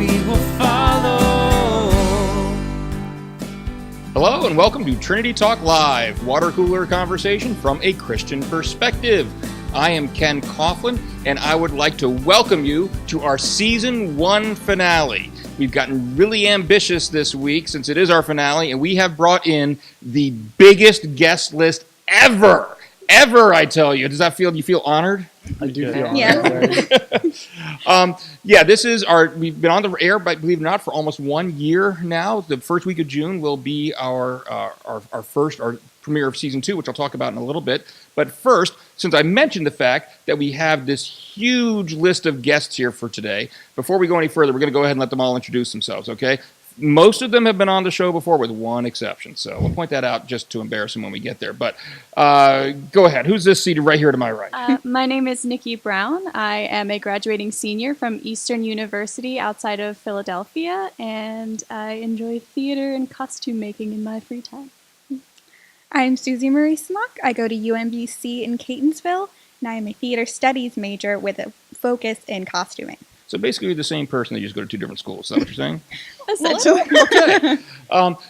we will follow. Hello and welcome to Trinity Talk Live, water cooler conversation from a Christian perspective. I am Ken Coughlin, and I would like to welcome you to our Season 1 finale. We've gotten really ambitious this week since it is our finale, and we have brought in the biggest guest list ever, I tell you. Does that feel, you feel honored? I do feel honored. Yeah, this is we've been on the air, but believe it or not, for almost 1 year now. The first week of June will be our premiere of Season 2, which I'll talk about in a little bit. But first, since I mentioned the fact that we have this huge list of guests here for today, before we go any further, we're going to go ahead and let them all introduce themselves, okay? Most of them have been on the show before, with one exception. So we'll point that out just to embarrass them when we get there. But go ahead. Who's this seated right here to my right? My name is Nikki Brown. I am a graduating senior from Eastern University outside of Philadelphia, and I enjoy theater and costume making in my free time. I'm Susie Marie Smock. I go to UMBC in Catonsville, and I am a theater studies major with a focus in costuming. So basically, you're the same person. They just go to two different schools. Is that what you're saying? Essentially. Okay.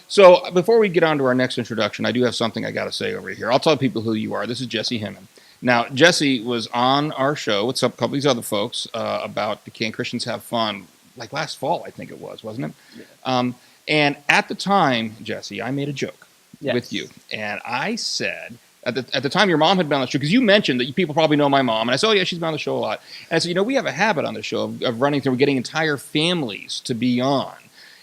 So before we get on to our next introduction, I do have something I got to say over here. I'll tell people who you are. This is Jesse Hinman. Now, Jesse was on our show with a couple of these other folks about the Can Christians Have Fun, like last fall, I think it was, wasn't it? Yeah. And at the time, Jesse, I made a joke with you. And I said, at the time your mom had been on the show, because you mentioned that people probably know my mom, and I said, oh yeah, she's been on the show a lot. And I said, we have a habit on the show of running through, getting entire families to be on.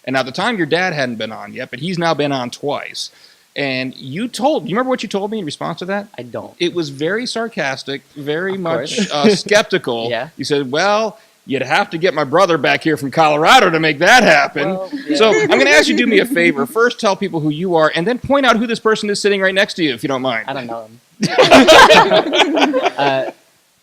And at the time your dad hadn't been on yet, but he's now been on twice. And you remember what you told me in response to that? I don't. It was very sarcastic, very much skeptical. Yeah. You said, well, you'd have to get my brother back here from Colorado to make that happen. Well, yeah. So I'm going to ask you to do me a favor. First, tell people who you are, and then point out who this person is sitting right next to you, if you don't mind. I don't know him.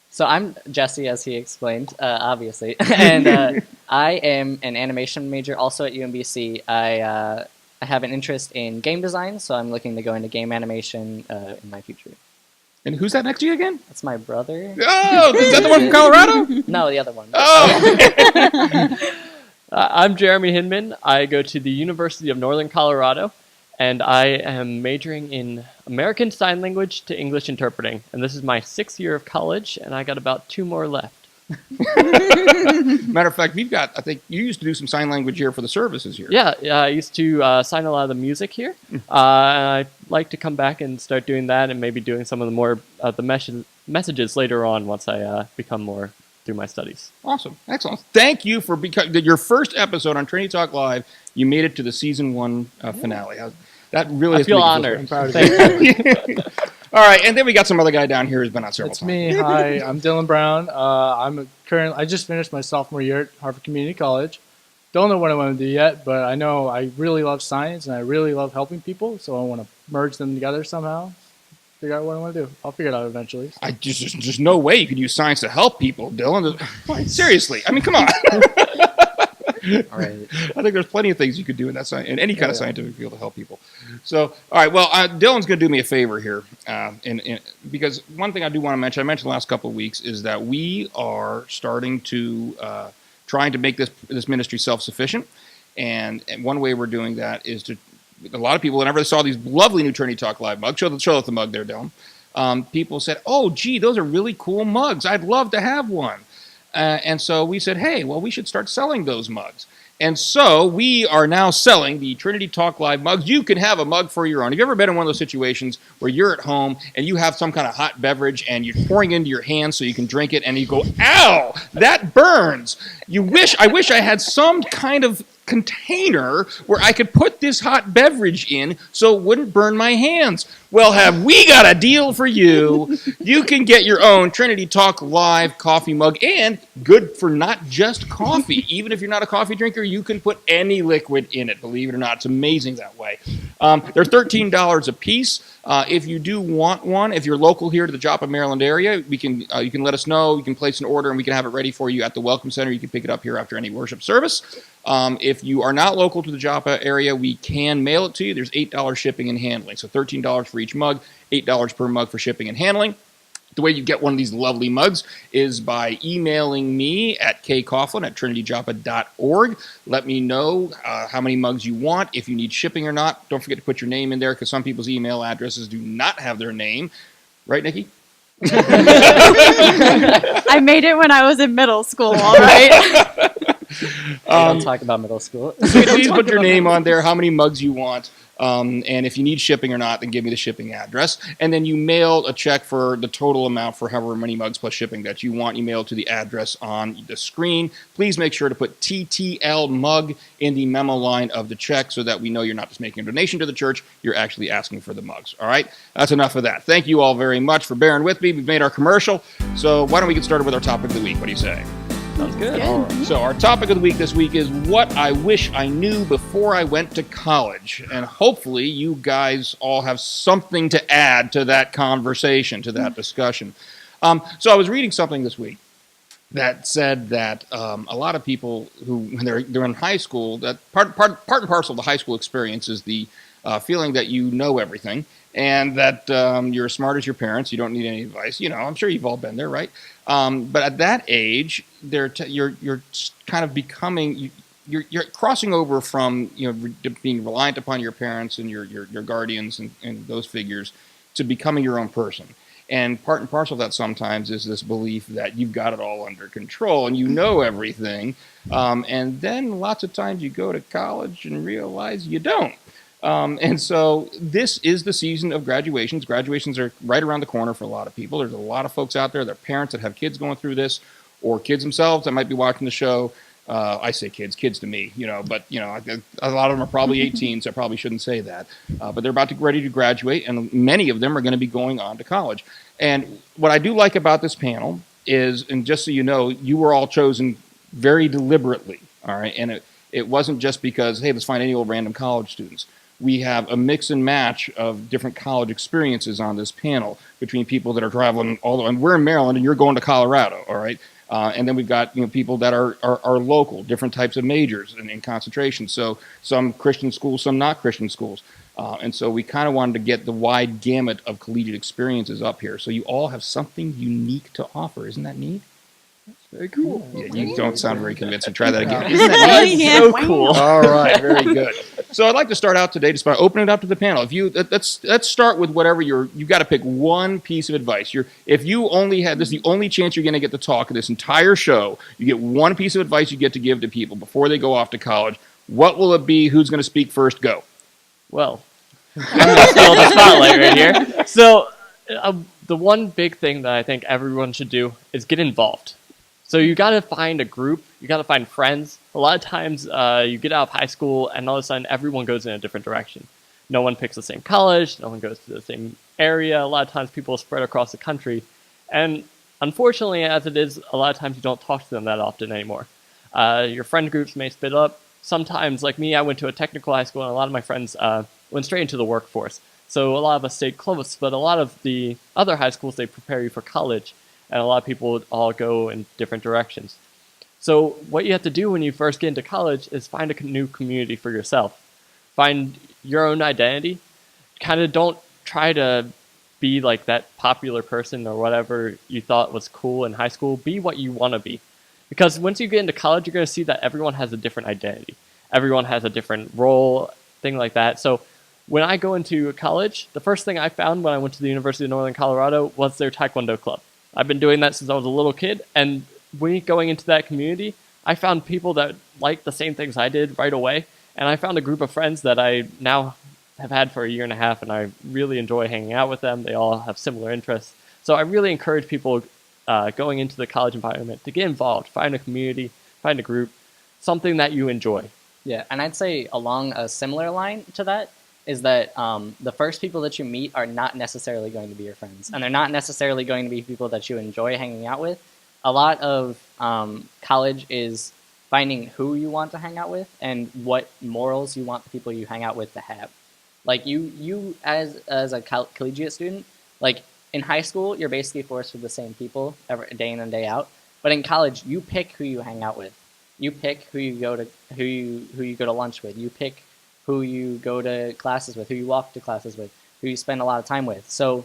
So I'm Jesse, as he explained, obviously. And I am an animation major also at UMBC. I have an interest in game design, so I'm looking to go into game animation in my future. And who's that next to you again? That's my brother. Oh, is that the one from Colorado? No, the other one. Oh! I'm Jeremy Hinman. I go to the University of Northern Colorado, and I am majoring in American Sign Language to English Interpreting. And this is my 6th year of college, and I got about 2 more left. Matter of fact, I think you used to do some sign language here for the services here. Yeah, I used to sign a lot of the music here. And I'd like to come back and start doing that, and maybe doing some of the more messages later on once I become more through my studies. Awesome. Excellent. Thank you for your first episode on Trinity Talk Live. You made it to the Season 1 finale. That really I feel honored. I'm proud of you. All right, and then we got some other guy down here who's been on several It's times. me. Hi, I'm Dylan Brown. I just finished my sophomore year at Harvard Community College. Don't know what I want to do yet, but I know I really love science and I really love helping people, so I want to merge them together somehow. Figure out what I want to do. I'll figure it out eventually. There's no way you could use science to help people, Dylan. Seriously. I mean, come on. All right. I think there's plenty of things you could do in any kind of scientific field to help people. So, all right. Well, Dylan's going to do me a favor here, because one thing I do want to mention, I mentioned the last couple of weeks, is that we are starting to trying to make this ministry self-sufficient, and one way we're doing that is to. A lot of people, whenever they saw these lovely new Trinity Talk Live mugs, show us the mug there, Dylan. People said, "Oh, gee, those are really cool mugs. I'd love to have one." And so we said, hey, well, we should start selling those mugs. And so we are now selling the Trinity Talk Live mugs. You can have a mug for your own. Have you ever been in one of those situations where you're at home and you have some kind of hot beverage and you're pouring into your hand so you can drink it and you go, ow, that burns. I wish I had some kind of container where I could put this hot beverage in so it wouldn't burn my hands. Well, have we got a deal for you? You can get your own Trinity Talk Live coffee mug, and good for not just coffee. Even if you're not a coffee drinker, you can put any liquid in it. Believe it or not, it's amazing that way. They're $13 a piece. If you do want one, if you're local here to the Joppa, Maryland area, you can let us know. You can place an order, and we can have it ready for you at the Welcome Center. You can pick it up here after any worship service. If you are not local to the Joppa area, we can mail it to you. There's $8 shipping and handling. So $13 for each mug, $8 per mug for shipping and handling. The way you get one of these lovely mugs is by emailing me at kcoughlin@trinityjoppa.org. Let me know how many mugs you want, if you need shipping or not. Don't forget to put your name in there because some people's email addresses do not have their name. Right, Nikki? I made it when I was in middle school, all right? Don't talk about middle school. So please put your name on there, how many mugs you want, and if you need shipping or not, then give me the shipping address. And then you mail a check for the total amount for however many mugs plus shipping that you want. You mail it to the address on the screen. Please make sure to put TTL mug in the memo line of the check so that we know you're not just making a donation to the church, you're actually asking for the mugs. All right? That's enough of that. Thank you all very much for bearing with me. We've made our commercial. So why don't we get started with our topic of the week? What do you say? Sounds good. All right. So our topic of the week this week is what I wish I knew before I went to college. And hopefully you guys all have something to add to that conversation, to that discussion. So I was reading something this week that said that a lot of people who, when they're in high school, that part and parcel of the high school experience is the feeling that you know everything and that you're as smart as your parents. You don't need any advice. You know, I'm sure you've all been there, right? But at that age, you're kind of becoming you're crossing over from being reliant upon your parents and your guardians and those figures to becoming your own person. And part and parcel of that sometimes is this belief that you've got it all under control and you know everything. And then lots of times you go to college and realize you don't. And so this is the season of graduations. Graduations are right around the corner for a lot of people. There's a lot of folks out there, their parents that have kids going through this, or kids themselves that might be watching the show. I say kids to me, but a lot of them are probably 18, so I probably shouldn't say that. But they're about to get ready to graduate, and many of them are going to be going on to college. And what I do like about this panel is, and just so you know, you were all chosen very deliberately, all right? And it wasn't just because, hey, let's find any old random college students. We have a mix and match of different college experiences on this panel between people that are traveling all the way. And we're in Maryland, and you're going to Colorado, all right? And then we've got people that are local, different types of majors and in concentration. So some Christian schools, some not Christian schools. And so we kind of wanted to get the wide gamut of collegiate experiences up here. So you all have something unique to offer. Isn't that neat? Very cool. Yeah, you don't sound very convincing. Try that again. Isn't that neat? So cool. All right, very good. So I'd like to start out today just by opening it up to the panel. Let's start with whatever you've got to pick one piece of advice. If you only had this, is the only chance you're going to get to talk in this entire show. You get one piece of advice you get to give to people before they go off to college. What will it be? Who's going to speak first? Go. Well, I'm going to steal the spotlight right here. So the one big thing that I think everyone should do is get involved. So you got to find a group, you got to find friends. A lot of times you get out of high school and all of a sudden everyone goes in a different direction. No one picks the same college, no one goes to the same area. A lot of times people spread across the country. And unfortunately, as it is, a lot of times you don't talk to them that often anymore. Your friend groups may split up. Sometimes, like me, I went to a technical high school and a lot of my friends went straight into the workforce. So a lot of us stayed close, but a lot of the other high schools, they prepare you for college. And a lot of people would all go in different directions. So what you have to do when you first get into college is find a new community for yourself. Find your own identity. Kind of don't try to be like that popular person or whatever you thought was cool in high school. Be what you want to be. Because once you get into college, you're going to see that everyone has a different identity. Everyone has a different role, thing like that. So when I go into college, the first thing I found when I went to the University of Northern Colorado was their Taekwondo club. I've been doing that since I was a little kid, and when going into that community, I found people that liked the same things I did right away, and I found a group of friends that I now have had for a year and a half, and I really enjoy hanging out with them. They all have similar interests. So I really encourage people going into the college environment to get involved, find a community, find a group, something that you enjoy. Yeah, and I'd say along a similar line to that is that the first people that you meet are not necessarily going to be your friends, and they're not necessarily going to be people that you enjoy hanging out with. A lot of college is finding who you want to hang out with and what morals you want the people you hang out with to have. Like you as a collegiate student, like in high school, you're basically forced with the same people day in and day out. But in college, you pick who you hang out with. You pick who you go to lunch with. You pick who you go to classes with, who you walk to classes with, who you spend a lot of time with. So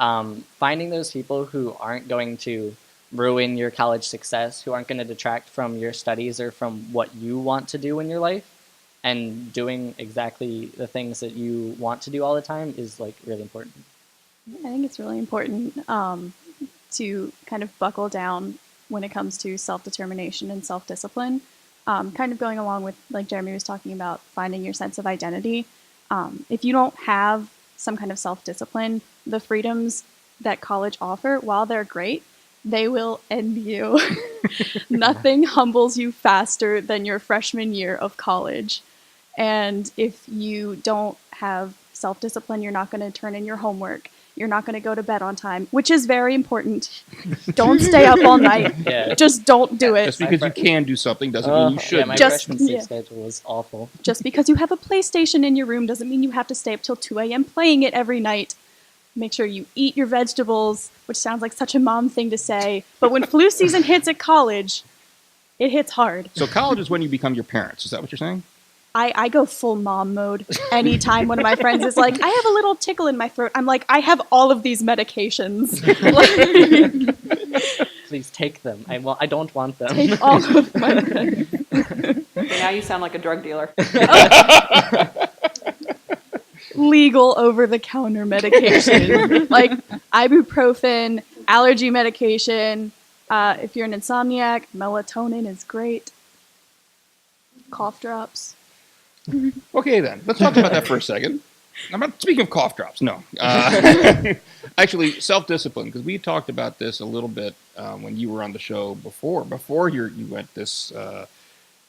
Finding those people who aren't going to ruin your college success, who aren't going to detract from your studies or from what you want to do in your life, and doing exactly the things that you want to do all the time is like really important. I think it's really important to kind of buckle down when it comes to self-determination and self-discipline. Kind of going along with, like Jeremy was talking about, finding your sense of identity. If you don't have some kind of self-discipline, the freedoms that college offer, while they're great, they will end you. Nothing humbles you faster than your freshman year of college. And if you don't have self-discipline, you're not going to turn in your homework. You're not going to go to bed on time, which is very important. Don't stay up all night. Yeah. Just don't do it. Just because you can do something doesn't mean you should. Yeah, my Just- freshman sleep yeah. schedule was awful. Just because you have a PlayStation in your room doesn't mean you have to stay up till 2 a.m. playing it every night. Make sure you eat your vegetables, which sounds like such a mom thing to say. But when flu season hits at college, it hits hard. So college is when you become your parents. Is that what you're saying? I go full mom mode anytime one of my friends is like, I have a little tickle in my throat. I'm like, I have all of these medications. Please take them. I don't want them. Take all of my meds. Okay, now you sound like a drug dealer. Legal over-the-counter medication. Like ibuprofen, allergy medication. If you're an insomniac, melatonin is great. Cough drops. Okay, then. Let's talk about that for a second. I'm not speaking of cough drops, no. Actually, self-discipline, because we talked about this a little bit when you were on the show before you went this.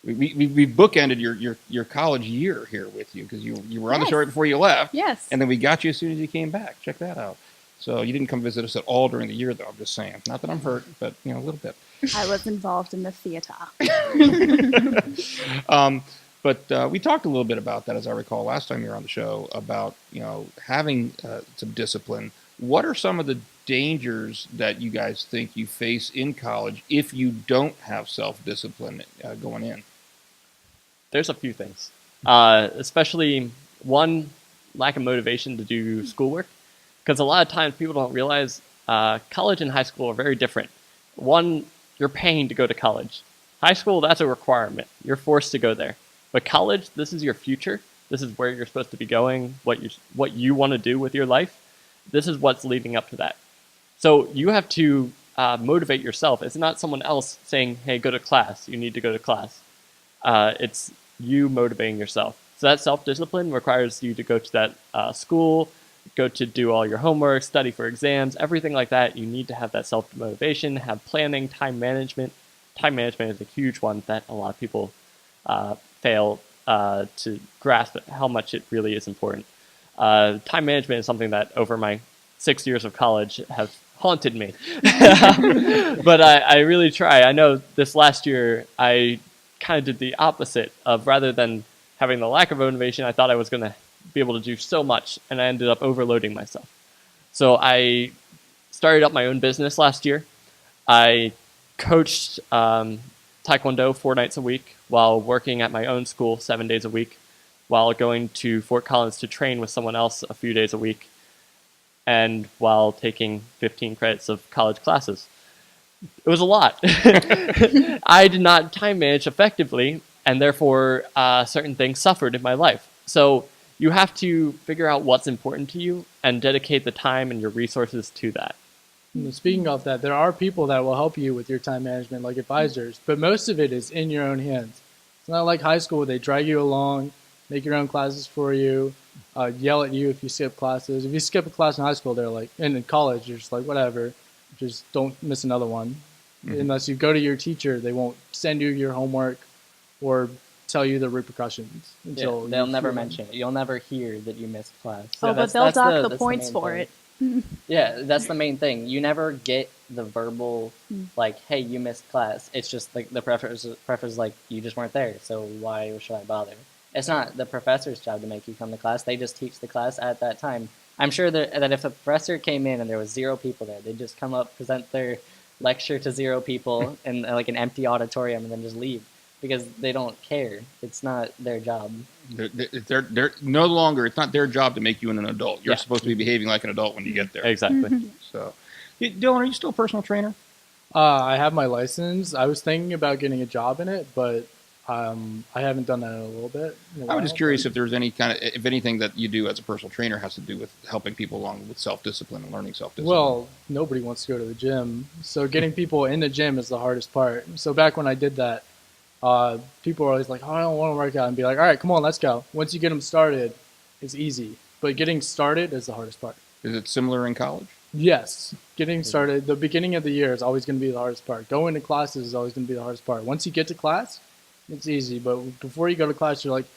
We bookended your college year here with you, because you were on the show right before you left. Yes. And then we got you as soon as you came back. Check that out. So you didn't come visit us at all during the year, though. I'm just saying. Not that I'm hurt, but a little bit. I was involved in the theater. But we talked a little bit about that, as I recall, last time you were on the show, about having some discipline. What are some of the dangers that you guys think you face in college if you don't have self-discipline going in? There's a few things, especially one, lack of motivation to do schoolwork, because a lot of times people don't realize college and high school are very different. One, you're paying to go to college. High school, that's a requirement. You're forced to go there. But college, this is your future. This is where you're supposed to be going, what you want to do with your life. This is what's leading up to that. So you have to motivate yourself. It's not someone else saying, hey, go to class. You need to go to class. It's you motivating yourself. So that self-discipline requires you to go to that school, go to do all your homework, study for exams, everything like that. You need to have that self-motivation, have planning, time management. Time management is a huge one that a lot of people fail to grasp how much it really is important. Time management is something that over my 6 years of college has haunted me. But I really try. I know this last year I kind of did the opposite of, rather than having the lack of motivation, I thought I was going to be able to do so much, and I ended up overloading myself. So I started up my own business last year. I coached Taekwondo 4 nights a week while working at my own school 7 days a week, while going to Fort Collins to train with someone else a few days a week, and while taking 15 credits of college classes. It was a lot. I did not time manage effectively, and therefore certain things suffered in my life. So you have to figure out what's important to you and dedicate the time and your resources to that. And speaking of that, there are people that will help you with your time management, like advisors, but most of it is in your own hands. It's not like high school where they drag you along, make your own classes for you, yell at you if you skip classes. If you skip a class in high school, they're like, and in college, you're just like, whatever, just don't miss another one. Mm-hmm. Unless you go to your teacher, they won't send you your homework or tell you the repercussions. Until they'll never mention it. You'll never hear that you missed class. Oh, but they'll dock the points for it. Yeah, that's the main thing. You never get the verbal, like, hey, you missed class. It's just like the professor's like, you just weren't there, so why should I bother? It's not the professor's job to make you come to class. They just teach the class at that time. I'm sure that if a professor came in and there was 0 people there, they'd just come up, present their lecture to 0 people in like an empty auditorium and then just leave. because they don't care. It's not their job. They're no longer. It's not their job to make you an adult. You're supposed to be behaving like an adult when you get there. Exactly. So, Dylan, are you still a personal trainer? I have my license. I was thinking about getting a job in it, but I haven't done that in a little bit. I was just curious if there's any if anything that you do as a personal trainer has to do with helping people along with self-discipline and learning self-discipline. Well, nobody wants to go to the gym, so getting people in the gym is the hardest part. So back when I did that, people were always like, "Oh, I don't want to work out," and be like, "All right, come on, let's go." Once you get them started, it's easy, but getting started is the hardest part. Is it similar in college? Yes, getting started. The beginning of the year is always going to be the hardest part. Going to classes is always going to be the hardest part. Once you get to class, it's easy. But before you go to class, you're like,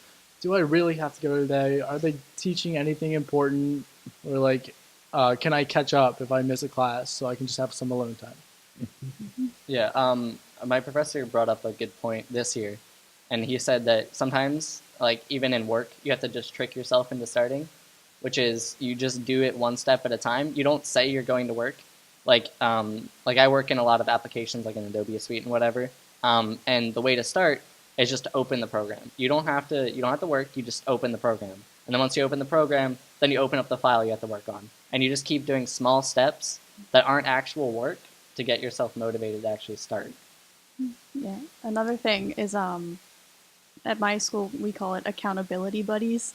do I really have to go today? Are they teaching anything important? Or like, can I catch up if I miss a class so I can just have some alone time? Yeah, my professor brought up a good point this year, and he said that sometimes, like even in work, you have to just trick yourself into starting, which is you just do it one step at a time. You don't say you're going to work. Like I work in a lot of applications, like in Adobe Suite and whatever. And the way to start is just to open the program. You don't have to work. You just open the program, and then once you open the program, then you open up the file you have to work on, and you just keep doing small steps that aren't actual work to get yourself motivated to actually start. Yeah. Another thing is at my school we call it accountability buddies.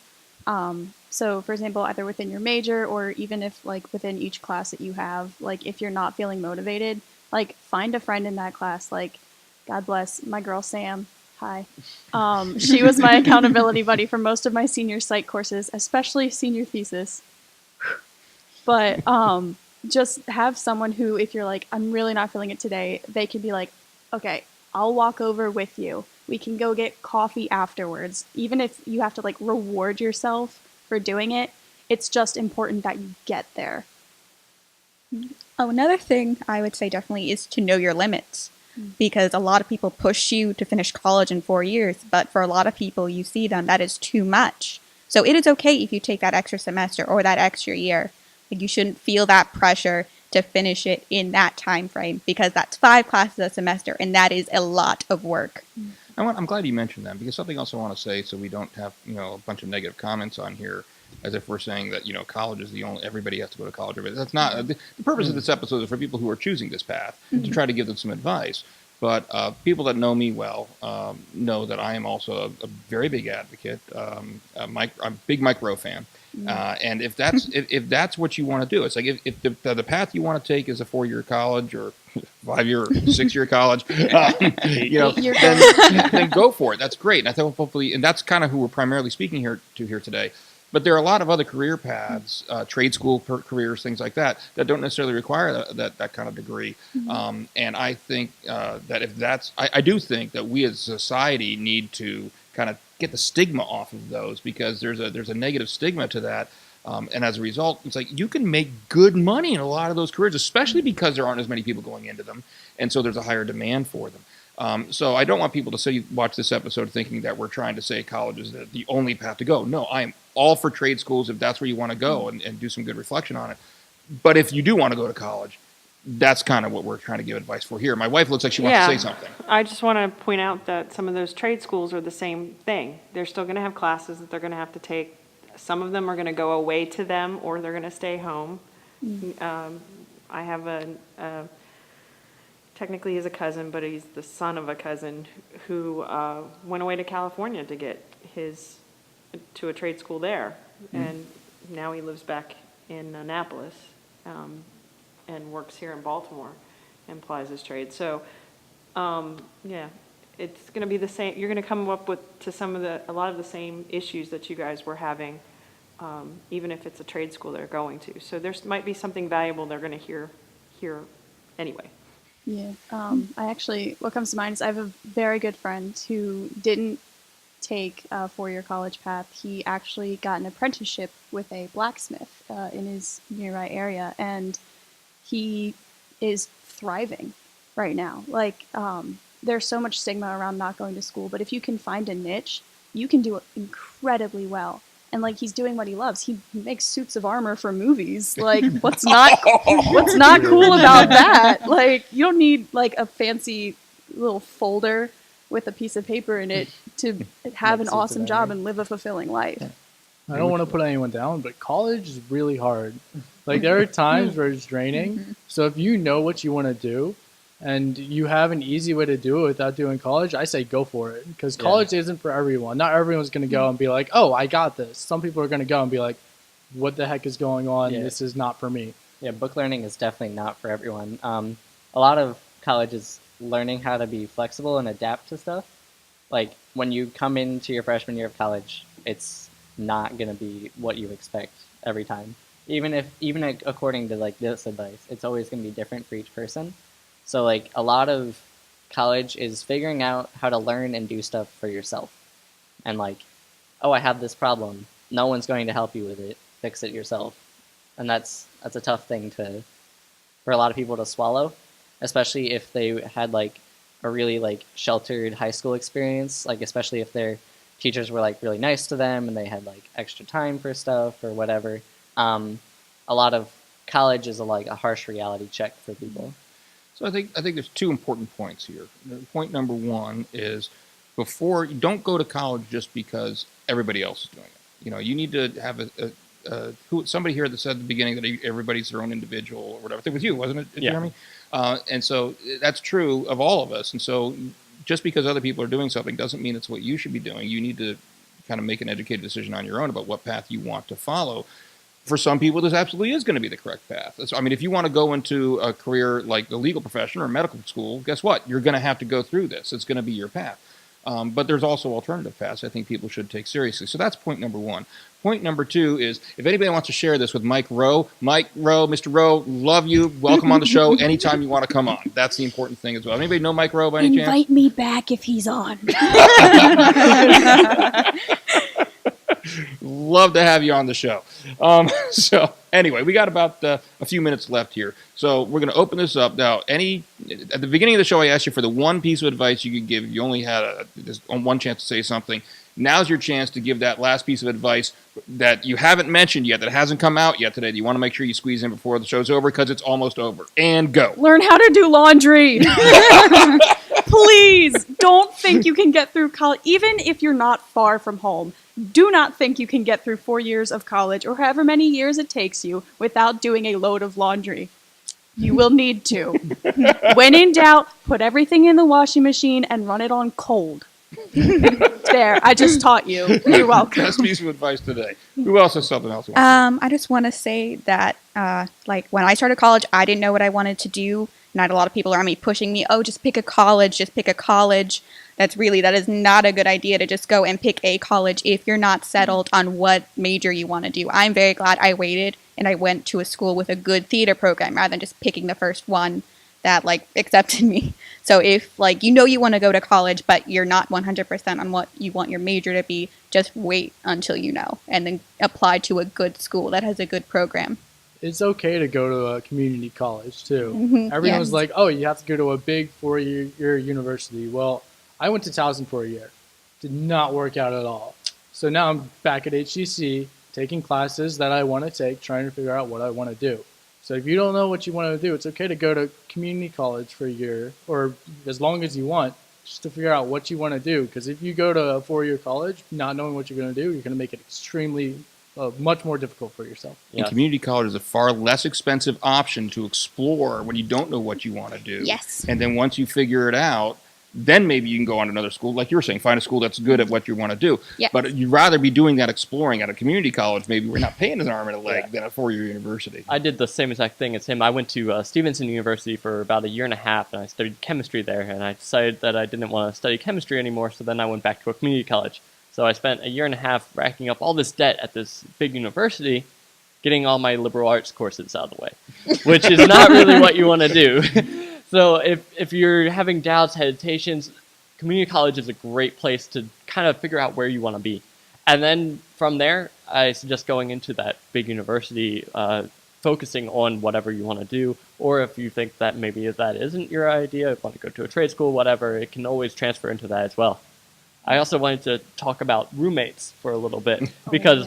So for example, either within your major or even if like within each class that you have, like if you're not feeling motivated, like find a friend in that class. Like, God bless my girl Sam. Hi. She was my accountability buddy for most of my senior psych courses, especially senior thesis. But just have someone who, if you're like, I'm really not feeling it today, they can be like, okay, I'll walk over with you. We can go get coffee afterwards. Even if you have to like reward yourself for doing it, it's just important that you get there. Oh, another thing I would say definitely is to know your limits. Because a lot of people push you to finish college in 4 years, but for a lot of people, you see them, that is too much. So it is okay if you take that extra semester or that extra year. Like, you shouldn't feel that pressure to finish it in that time frame, because that's 5 classes a semester, and that is a lot of work. I'm glad you mentioned that, because something else I want to say, so we don't have a bunch of negative comments on here, as if we're saying that college is the only, everybody has to go to college. But that's not the purpose of this episode is for people who are choosing this path to try to give them some advice. But people that know me well know that I am also a very big advocate. I'm a big Mike Rowe fan. And if that's what you want to do, it's like if the path you want to take is a 4-year college or 5-year or 6-year college, then go for it. That's great. And I think hopefully, and that's kind of who we're primarily speaking here today. But there are a lot of other career paths, trade school careers, things like that don't necessarily require that kind of degree. And I think that if that's, I do think that we as a society need to kind of get the stigma off of those, because there's a negative stigma to that. And as a result, it's like you can make good money in a lot of those careers, especially because there aren't as many people going into them. And so there's a higher demand for them. So I don't want people to watch this episode thinking that we're trying to say college is the only path to go. No, I'm all for trade schools if that's where you want to go and do some good reflection on it. But if you do want to go to college, that's kind of what we're trying to give advice for here. My wife looks like she wants to say something. I just want to point out that some of those trade schools are the same thing. They're still going to have classes that they're going to have to take. Some of them are going to go away to them, or they're going to stay home. I have technically he's a cousin, but he's the son of a cousin who went away to California to get to a trade school there. And now he lives back in Annapolis and works here in Baltimore and plies his trade. So, it's going to be the same. You're going to come up with a lot of the same issues that you guys were having, even if it's a trade school they're going to. So there might be something valuable they're going to hear anyway. Yeah. What comes to mind is I have a very good friend who didn't take a 4-year college path. He actually got an apprenticeship with a blacksmith in his nearby area, and he is thriving right now. Like, there's so much stigma around not going to school, but if you can find a niche, you can do it incredibly well. And like, he's doing what he loves. He makes suits of armor for movies. Like, what's not cool about that? Like, you don't need like a fancy little folder with a piece of paper in it to have an Makes you awesome job better. and live a fulfilling life. I don't want to put anyone down, but college is really hard. Like there are times where it's draining. So if you know what you want to do and you have an easy way to do it without doing college, I say go for it. Because college isn't for everyone. Not everyone's going to go and be like, oh, I got this. Some people are going to go and be like, what the heck is going on? Yeah. This is not for me. Yeah, book learning is definitely not for everyone. A lot of college is learning how to be flexible and adapt to stuff. Like when you come into your freshman year of college, it's not gonna be what you expect every time. Even according to like this advice, it's always gonna be different for each person. So like a lot of college is figuring out how to learn and do stuff for yourself. And like, oh, I have this problem. No one's going to help you with it. Fix it yourself. And that's a tough thing for a lot of people to swallow, especially if they had like a really like sheltered high school experience, like especially if their teachers were like really nice to them and they had like extra time for stuff or whatever. A lot of college is like a harsh reality check for people. So I think there's two important points here. Point number one is don't go to college just because everybody else is doing it. You know, you need to have somebody here that said at the beginning that everybody's their own individual or whatever. I think it was you, wasn't it, Jeremy? And so that's true of all of us. And so just because other people are doing something doesn't mean it's what you should be doing. You need to kind of make an educated decision on your own about what path you want to follow. For some people, this absolutely is going to be the correct path. I mean, if you want to go into a career like the legal profession or medical school, guess what? You're going to have to go through this. It's going to be your path. But there's also alternative paths I think people should take seriously. So that's point number one. Point number two is if anybody wants to share this with Mike Rowe, Mr. Rowe, love you. Welcome on the show anytime you want to come on. That's the important thing as well. Anybody know Mike Rowe by any chance? Invite me back if he's on. Love to have you on the show. So anyway, we got about a few minutes left here. So we're going to open this up. Now, at the beginning of the show, I asked you for the one piece of advice you could give. You only had one chance to say something. Now's your chance to give that last piece of advice that you haven't mentioned yet, that hasn't come out yet today. You want to make sure you squeeze in before the show's over because it's almost over. And go. Learn how to do laundry. Please don't think you can get through college, even if you're not far from home. Do not think you can get through 4 years of college or however many years it takes you without doing a load of laundry. You will need to. When in doubt, put everything in the washing machine and run it on cold. There, I just taught you. You're welcome. Best piece of advice today. Who else has something else? I just want to say that, like, when I started college, I didn't know what I wanted to do. And I had a lot of people around me pushing me, oh, just pick a college, just pick a college. That is not a good idea to just go and pick a college if you're not settled on what major you want to do. I'm very glad I waited and I went to a school with a good theater program rather than just picking the first one that, like, accepted me. So if, like, you know you want to go to college, but you're not 100% on what you want your major to be, just wait until you know and then apply to a good school that has a good program. It's okay to go to a community college, too. Mm-hmm, Everyone's like, oh, you have to go to a big 4-year university. Well, I went to Towson for a year. Did not work out at all. So now I'm back at HCC taking classes that I want to take, trying to figure out what I want to do. So if you don't know what you want to do, it's okay to go to community college for a year or as long as you want just to figure out what you want to do. Because if you go to a 4-year college not knowing what you're going to do, you're going to make it extremely much more difficult for yourself. And community college is a far less expensive option to explore when you don't know what you want to do. Yes. And then once you figure it out, then maybe you can go on to another school. Like you were saying, find a school that's good at what you want to do. Yes. But you'd rather be doing that exploring at a community college. Maybe we're not paying an arm and a leg than a 4-year university. I did the same exact thing as him. I went to Stevenson University for about a year and a half, and I studied chemistry there, and I decided that I didn't want to study chemistry anymore, so then I went back to a community college. So I spent a year and a half racking up all this debt at this big university, getting all my liberal arts courses out of the way, which is not really what you want to do. So if you're having doubts, hesitations, community college is a great place to kind of figure out where you want to be. And then from there, I suggest going into that big university, focusing on whatever you want to do. Or if you think that maybe that isn't your idea, want to go to a trade school, whatever, it can always transfer into that as well. I also wanted to talk about roommates for a little bit because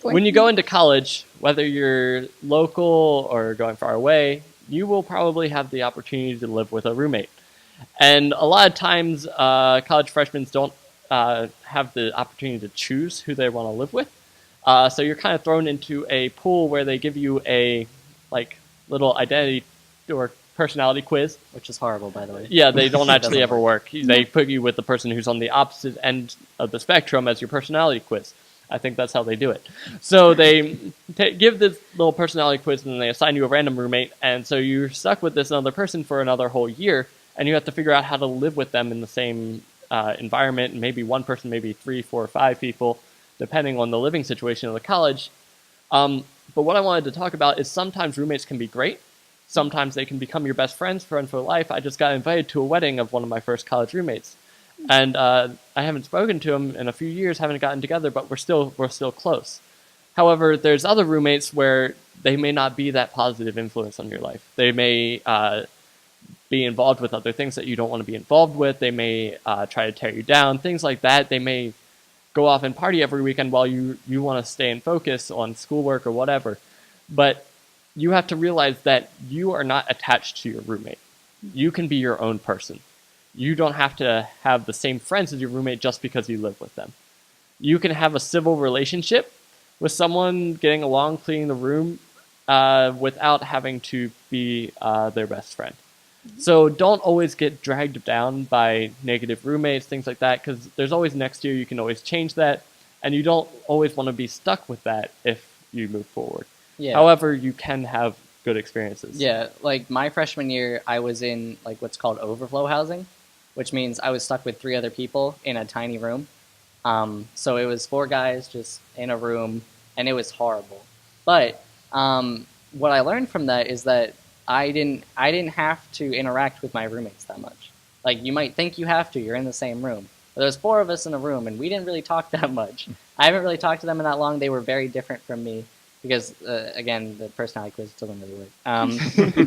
when you go into college, whether you're local or going far away, you will probably have the opportunity to live with a roommate. And a lot of times, college freshmen don't have the opportunity to choose who they want to live with. So you're kind of thrown into a pool where they give you a like little identity or personality quiz. Which is horrible, by the way. Yeah, they don't It actually doesn't ever work. They put you with the person who's on the opposite end of the spectrum as your personality quiz. I think that's how they do it. So they give this little personality quiz, and then they assign you a random roommate, and so you're stuck with this other person for another whole year, and you have to figure out how to live with them in the same environment, and maybe one person, maybe 3, 4, or 5 people, depending on the living situation of the college. But what I wanted to talk about is sometimes roommates can be great. Sometimes they can become your best friends for life. I just got invited to a wedding of one of my first college roommates. And I haven't spoken to him in a few years, haven't gotten together, but we're still close. However, there's other roommates where they may not be that positive influence on your life. They may be involved with other things that you don't want to be involved with. They may try to tear you down, things like that. They may go off and party every weekend while you want to stay and focus on schoolwork or whatever. But you have to realize that you are not attached to your roommate. You can be your own person. You don't have to have the same friends as your roommate just because you live with them. You can have a civil relationship with someone, getting along, cleaning the room, without having to be their best friend. So don't always get dragged down by negative roommates, things like that, because there's always next year. You can always change that, and you don't always want to be stuck with that if you move forward. Yeah. However, you can have good experiences. Yeah, like my freshman year, I was in like what's called overflow housing, which means I was stuck with 3 other people in a tiny room. So it was 4 guys just in a room, and it was horrible. But what I learned from that is that I didn't have to interact with my roommates that much. Like, you might think you have to, you're in the same room. But there's 4 of us in a room, and we didn't really talk that much. I haven't really talked to them in that long. They were very different from me because, again, the personality quiz still didn't really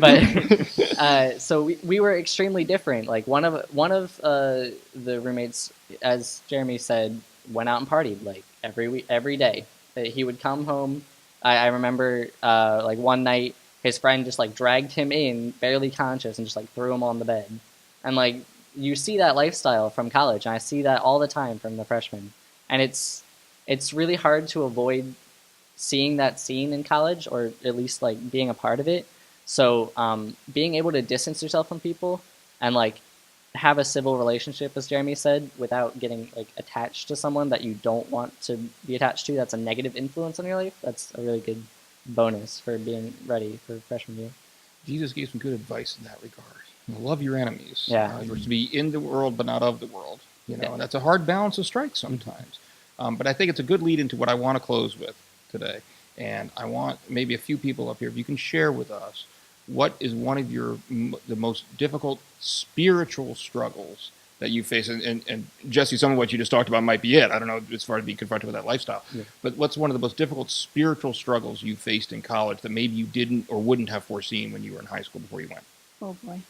work. But so we were extremely different. Like, one of the roommates, as Jeremy said, went out and partied like every day. He would come home. I remember like one night, his friend just like dragged him in, barely conscious, and just like threw him on the bed. And like, you see that lifestyle from college, and I see that all the time from the freshmen. And it's really hard to avoid seeing that scene in college, or at least like being a part of it. So being able to distance yourself from people and like have a civil relationship, as Jeremy said, without getting like attached to someone that you don't want to be attached to, that's a negative influence on your life, that's a really good bonus for being ready for freshman year. Jesus gave some good advice in that regard. Love your enemies. Yeah. You're to be in the world, but not of the world. You know, Yeah. and that's a hard balance to strike sometimes. But I think it's a good lead into what I want to close with today. And I want maybe a few people up here, if you can share with us, what is one of the most difficult spiritual struggles that you face? And Jesse, some of what you just talked about might be it. I don't know as far as being confronted with that lifestyle. Yeah. But what's one of the most difficult spiritual struggles you faced in college that maybe you didn't or wouldn't have foreseen when you were in high school before you went? Oh boy.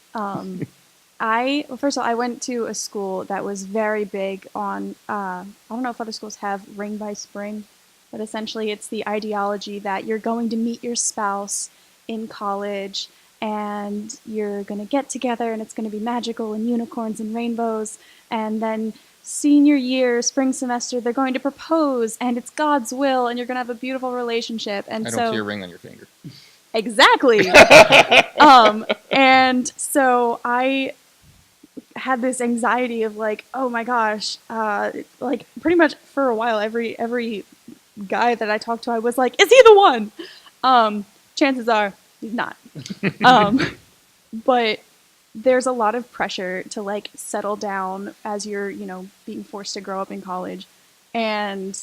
First of all, I went to a school that was very big on, I don't know if other schools have ring by spring, but essentially it's the ideology that you're going to meet your spouse in college and you're going to get together and it's going to be magical and unicorns and rainbows, and then senior year, spring semester, they're going to propose and it's God's will and you're going to have a beautiful relationship. And I don't see a ring on your finger. Exactly. And so I had this anxiety of like, oh my gosh, like pretty much for a while, every guy that I talked to, I was like, is he the one? Chances are he's not. But there's a lot of pressure to like settle down as you're, being forced to grow up in college. And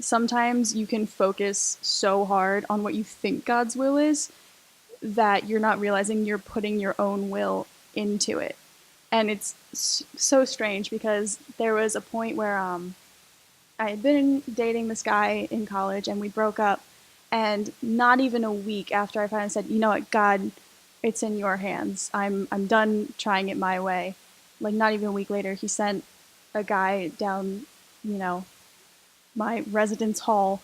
sometimes you can focus so hard on what you think God's will is that you're not realizing you're putting your own will into it. And it's so strange because there was a point where I had been dating this guy in college and we broke up, and not even a week after I finally said, you know what, God, it's in your hands. I'm done trying it my way. Like, not even a week later, he sent a guy down, my residence hall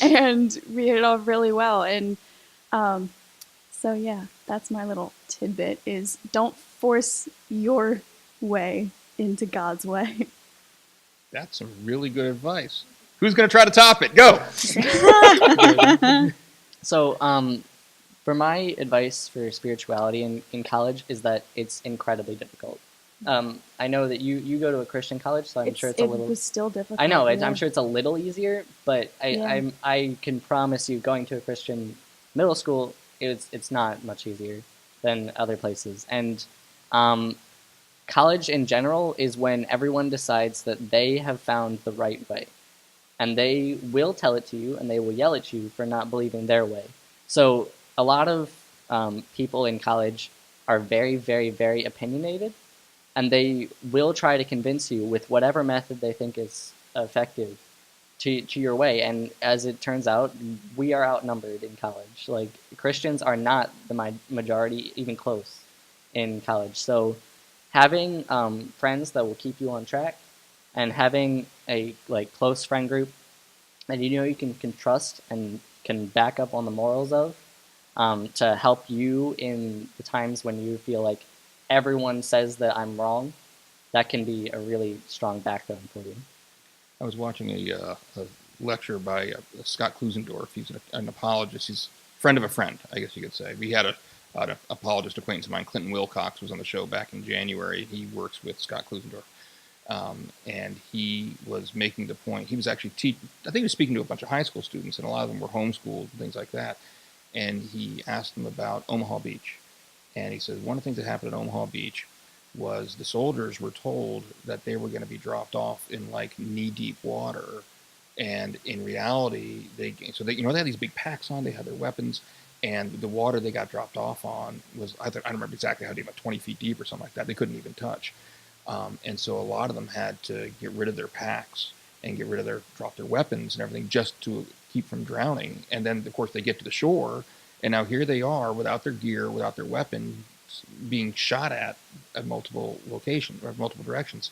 and we hit it off really well. And so yeah, That's my little tidbit, is don't force your way into God's way. That's some really good advice. Who's going to try to top it? Go. So, for my advice for spirituality in college is that it's incredibly difficult. I know that you go to a Christian college, so I'm sure it's a little. It was still difficult. I know. yeah. I'm sure it's a little easier, but I can promise you, going to a Christian middle school, it's not much easier than other places. And college in general is when everyone decides that they have found the right way, and they will tell it to you, and they will yell at you for not believing their way. So a lot of people in college are very, very, very opinionated, and they will try to convince you with whatever method they think is effective to your way. And as it turns out, we are outnumbered in college. Like, Christians are not the majority, even close, in college. So having friends that will keep you on track, and having a close friend group that you can trust and can back up on the morals of, to help you in the times when you feel like everyone says that I'm wrong, that can be a really strong backbone for you. I was watching a lecture by Scott Klusendorf. He's an apologist. He's a friend of a friend, I guess you could say. We had an apologist acquaintance of mine, Clinton Wilcox, was on the show back in January. He works with Scott Klusendorf. And he was making the point. He was actually I think he was speaking to a bunch of high school students, and a lot of them were homeschooled and things like that. And he asked them about Omaha Beach. And he said one of the things that happened at Omaha Beach was the soldiers were told that they were going to be dropped off in like knee-deep water. And in reality, they had these big packs on. They had their weapons, and the water they got dropped off on was, I don't remember exactly how deep, about 20 feet deep or something like that. They couldn't even touch. And so a lot of them had to get rid of their packs and drop their weapons and everything just to keep from drowning. And then, of course, they get to the shore, and now here they are without their gear, without their weapons, being shot at multiple locations or multiple directions.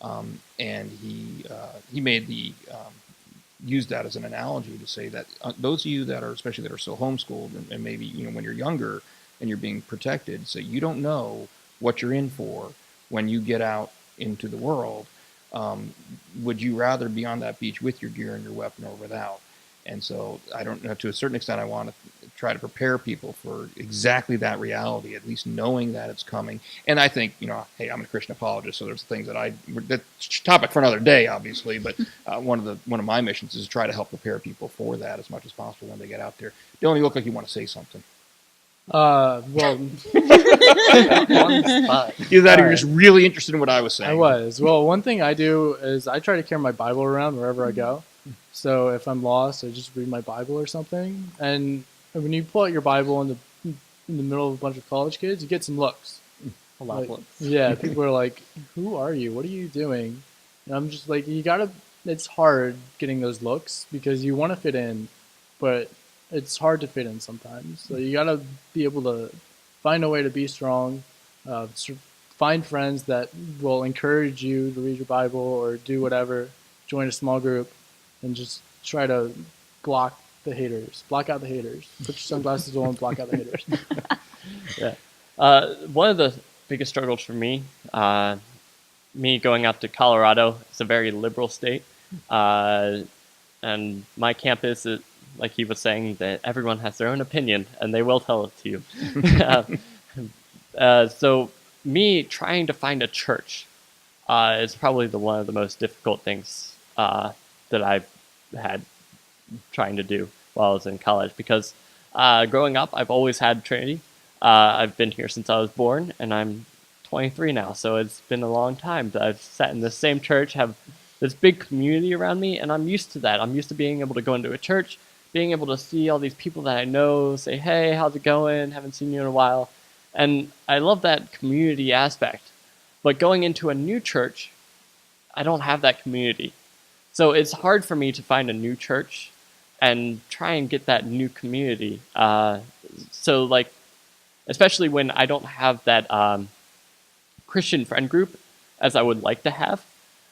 And he made used that as an analogy to say that those of you that are, especially that are still homeschooled, and maybe when you're younger and you're being protected, so you don't know what you're in for when you get out into the world. Would you rather be on that beach with your gear and your weapon or without? And so I don't know, to a certain extent, I want to try to prepare people for exactly that reality, at least knowing that it's coming. And I think, hey, I'm a Christian apologist, so there's things that's topic for another day, obviously, but one of my missions is to try to help prepare people for that as much as possible when they get out there. Dylan, you look like you want to say something. Well, On the spot. Either that or you're just really interested in what I was saying. I was. Well, one thing I do is I try to carry my Bible around wherever I go. So if I'm lost, I just read my Bible or something. And when you pull out your Bible in the middle of a bunch of college kids, you get some looks. A lot of looks. Yeah, people are like, "Who are you? What are you doing?" And I'm just like, it's hard getting those looks because you want to fit in, but it's hard to fit in sometimes. So you gotta be able to find a way to be strong, find friends that will encourage you to read your Bible or do whatever, join a small group, and just try to block out the haters. Put your sunglasses on, block out the haters. Yeah. One of the biggest struggles for me going out to Colorado, it's a very liberal state, and my campus is, like he was saying, that everyone has their own opinion, and they will tell it to you. So me trying to find a church is probably one of the most difficult things that I've had trying to do while I was in college, because growing up, I've always had Trinity. I've been here since I was born, and I'm 23 now, so it's been a long time that I've sat in the same church, have this big community around me, and I'm used to that. I'm used to being able to go into a church, being able to see all these people that I know, say, hey, how's it going? Haven't seen you in a while. And I love that community aspect. But going into a new church, I don't have that community. So it's hard for me to find a new church and try and get that new community. So especially when I don't have that Christian friend group as I would like to have.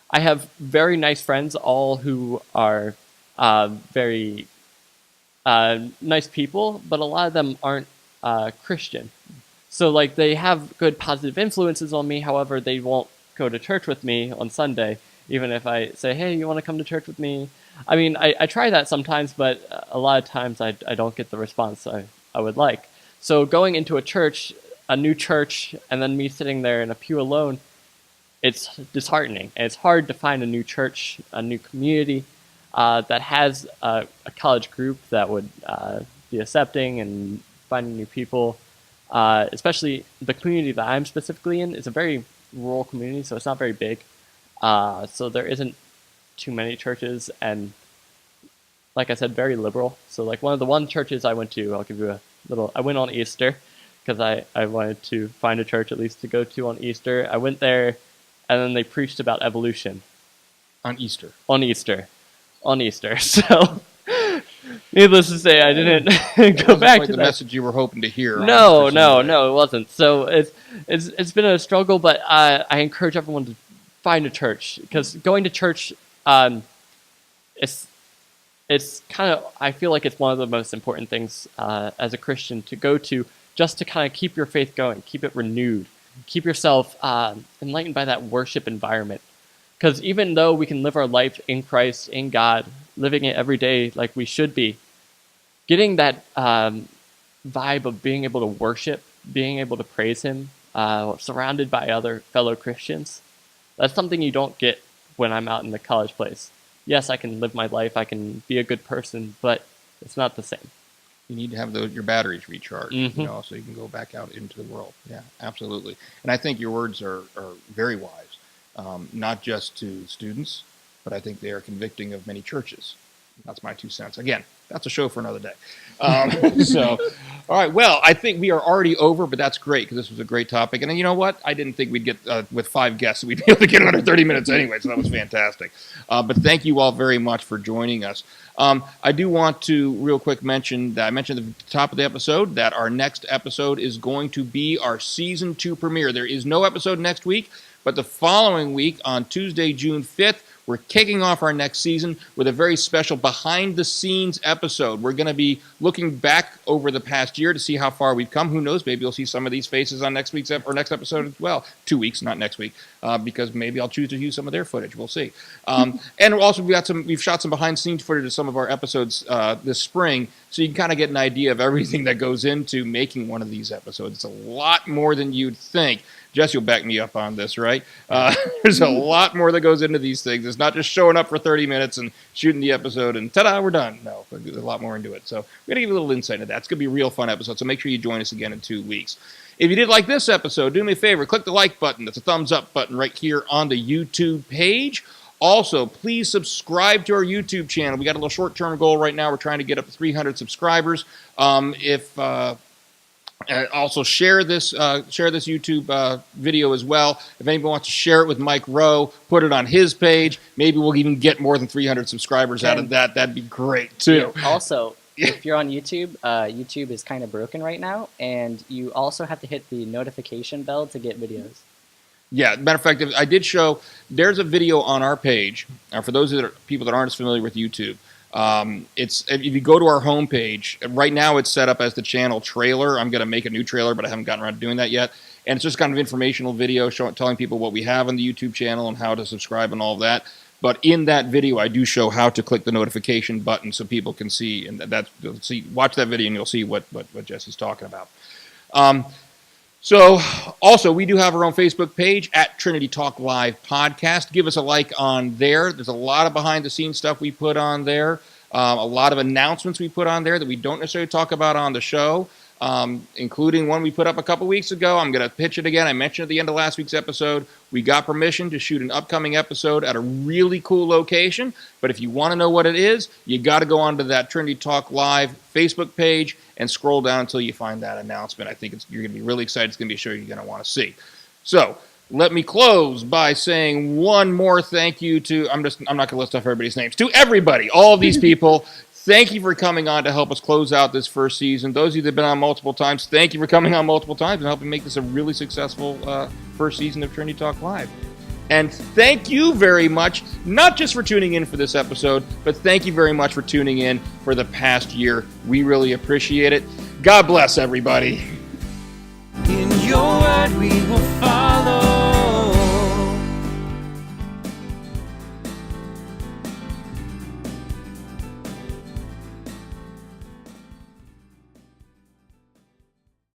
I have very nice friends, all who are very nice people, but a lot of them aren't Christian. So like they have good positive influences on me. However, they won't go to church with me on Sunday, even if I say, hey, you want to come to church with me? I mean, I try that sometimes, but a lot of times I don't get the response I would like. So going into a new church, and then me sitting there in a pew alone, it's disheartening. And it's hard to find a new church, a new community that has a college group that would be accepting and finding new people. Especially the community that I'm specifically in is a very rural community, so it's not very big. So there isn't too many churches, and like I said, very liberal. So like one churches I went to, I'll give you a little, I went on Easter because I wanted to find a church at least to go to on Easter. I went there, and then they preached about evolution. On Easter. On Easter. So needless to say, I didn't go back to the that message you were hoping to hear. No, it wasn't. So it's been a struggle, but I encourage everyone to find a church, because going to church, it's kind of, I feel like it's one of the most important things as a Christian to go to, just to kind of keep your faith going, keep it renewed, keep yourself enlightened by that worship environment. Because even though we can live our life in Christ, in God, living it every day like we should be, getting that vibe of being able to worship, being able to praise Him, surrounded by other fellow Christians, that's something you don't get when I'm out in the college place. Yes, I can live my life, I can be a good person, but it's not the same. You need to have your batteries recharged, Mm-hmm. so you can go back out into the world. Yeah, absolutely. And I think your words are very wise, not just to students, but I think they are convicting of many churches. That's my 2 cents. Again, that's a show for another day. So, all right. Well, I think we are already over, but that's great because this was a great topic. And then you know what? I didn't think we'd get, with 5 guests, we'd be able to get under 30 minutes anyway, so that was fantastic. But thank you all very much for joining us. I do want to real quick mention that I mentioned at the top of the episode that our next episode is going to be our Season 2 premiere. There is no episode next week, but the following week on Tuesday, June 5th, we're kicking off our next season with a very special behind-the-scenes episode. We're going to be looking back over the past year to see how far we've come. Who knows? Maybe you'll see some of these faces on next week's or next episode as well. 2 weeks, not next week, because maybe I'll choose to use some of their footage. We'll see. And also, we've shot some behind-the-scenes footage of some of our episodes this spring, so you can kind of get an idea of everything that goes into making one of these episodes. It's a lot more than you'd think. Jess, you'll back me up on this, right? There's a lot more that goes into these things. It's not just showing up for 30 minutes and shooting the episode and ta-da, we're done. No, there's a lot more into it. So we're going to give you a little insight into that. It's going to be a real fun episode, so make sure you join us again in 2 weeks. If you did like this episode, do me a favor, click the like button. That's a thumbs up button right here on the YouTube page. Also, please subscribe to our YouTube channel. We got a little short-term goal right now. We're trying to get up to 300 subscribers. Also share this YouTube video as well. If anybody wants to share it with Mike Rowe, put it on his page. Maybe we'll even get more than 300 subscribers out of that. That'd be great too. Also, if you're on YouTube, YouTube is kind of broken right now, and you also have to hit the notification bell to get videos. Yeah, matter of fact, I did show, there's a video on our page, for those people that aren't as familiar with YouTube. If you go to our homepage, right now it's set up as the channel trailer. I'm going to make a new trailer, but I haven't gotten around to doing that yet. And it's just kind of informational video telling people what we have on the YouTube channel and how to subscribe and all of that. But in that video, I do show how to click the notification button so people can see, and watch that video and you'll see what Jesse's talking about. So, also, we do have our own Facebook page at Trinity Talk Live Podcast. Give us a like on there. There's a lot of behind-the-scenes stuff we put on there, a lot of announcements we put on there that we don't necessarily talk about on the show, including one we put up a couple weeks ago. I'm going to pitch it again. I mentioned at the end of last week's episode, we got permission to shoot an upcoming episode at a really cool location. But if you want to know what it is, you got to go onto that Trinity Talk Live Facebook page and scroll down until you find that announcement. I think you're going to be really excited. It's going to be a show you're going to want to see. So let me close by saying one more thank you to, I'm not going to list off everybody's names, to everybody, all of these people. Thank you for coming on to help us close out this first season. Those of you that have been on multiple times, thank you for coming on multiple times and helping make this a really successful first season of Trinity Talk Live. And thank you very much, not just for tuning in for this episode, but thank you very much for tuning in for the past year. We really appreciate it. God bless everybody. In your word we will follow.